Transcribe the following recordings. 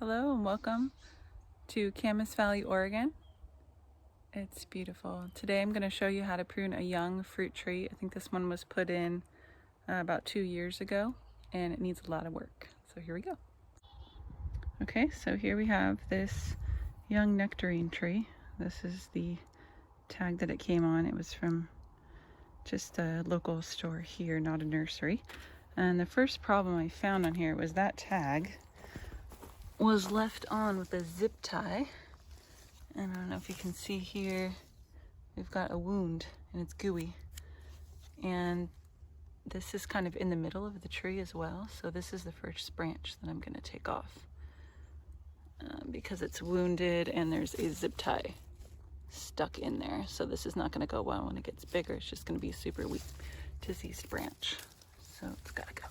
Hello and welcome to Camas Valley, Oregon. It's beautiful. Today I'm going to show you how to prune a young fruit tree. I think this one was put in about 2 years ago and it needs a lot of work. So here we go. Okay, so here we have this young nectarine tree. This is the tag that it came on. It was from just a local store here, not a nursery. And the first problem I found on here was that tag was left on with a zip tie. And I don't know if you can see here, we've got a wound and it's gooey. And this is kind of in the middle of the tree as well. So this is the first branch that I'm going to take off because it's wounded and there's a zip tie stuck in there. So this is not going to go well when it gets bigger. It's just going to be a super weak, diseased branch. So it's got to go.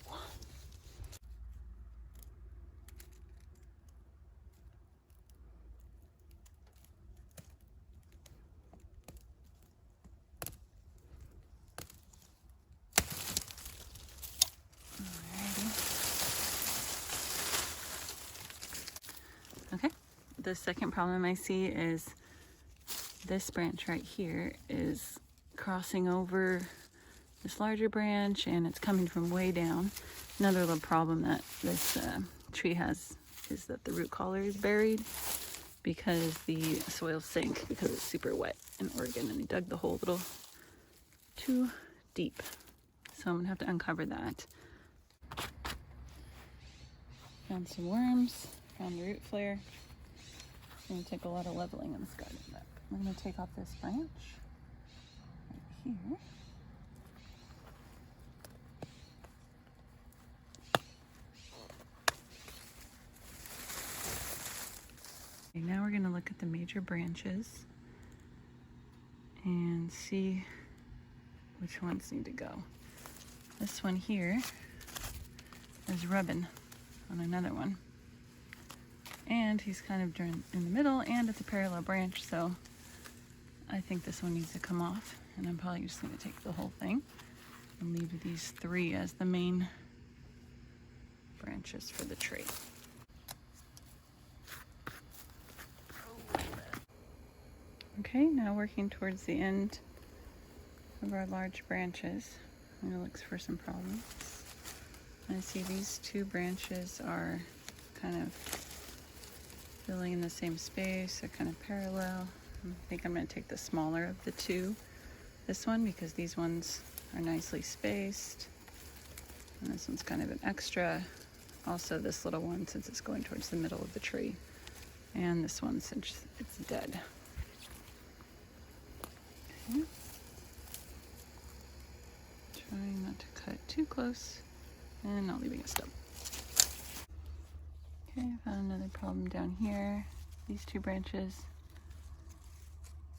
Okay, the second problem I see is this branch right here is crossing over this larger branch and it's coming from way down. Another little problem that this tree has is that the root collar is buried because the soil sank because it's super wet in Oregon and they dug the hole a little too deep. So I'm gonna have to uncover that. Found some worms. Found the root flare. It's going to take a lot of leveling in this garden. But I'm going to take off this branch right here. Okay, now we're going to look at the major branches and see which ones need to go. This one here is rubbing on another one. And he's kind of in the middle and it's a parallel branch, so I think this one needs to come off. And I'm probably just going to take the whole thing and leave these three as the main branches for the tree. Okay, now working towards the end of our large branches. I'm going to look for some problems. I see these two branches are kind of filling in the same space. They're kind of parallel. I think I'm going to take the smaller of the two, this one, because these ones are nicely spaced. And this one's kind of an extra. Also this little one, since it's going towards the middle of the tree. And this one, since it's dead. Okay. Trying not to cut too close and not leaving a stub. Okay, found another problem down here. These two branches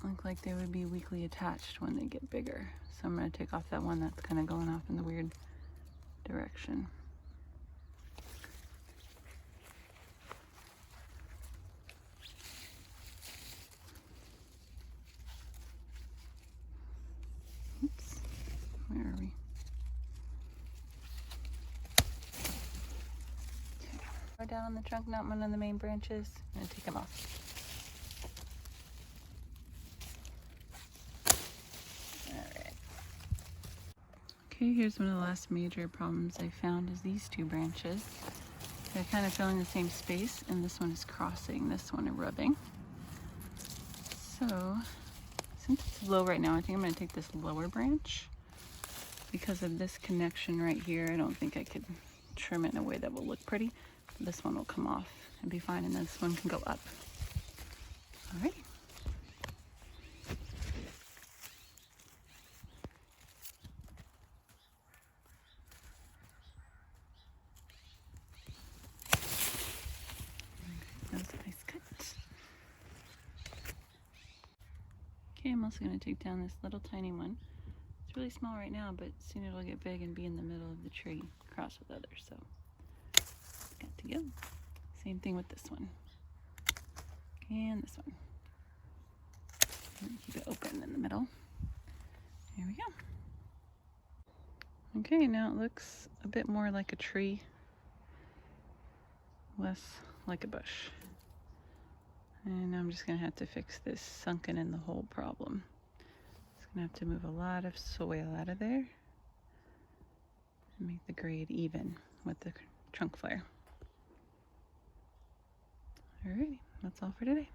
look like they would be weakly attached when they get bigger. So I'm going to take off that one that's kind of going off in the weird direction. Oops, where are we? Down on the trunk, not one of the main branches. I'm going to take them off. Alright. Okay, here's one of the last major problems I found is these two branches. They're kind of filling the same space and this one is crossing this one and rubbing. So, since it's low right now, I think I'm going to take this lower branch. Because of this connection right here, I don't think I could trim it in a way that will look pretty. This one will come off and be fine, and this one can go up. All right. That was a nice cut. Okay, I'm also going to take down this little tiny one. It's really small right now, but soon it'll get big and be in the middle of the tree, cross with others. So. Got to go. Same thing with this one. And this one. And keep it open in the middle. There we go. Okay, now it looks a bit more like a tree. Less like a bush. And I'm just gonna have to fix this sunken in the hole problem. Just gonna have to move a lot of soil out of there and make the grade even with the trunk flare. Alrighty, that's all for today.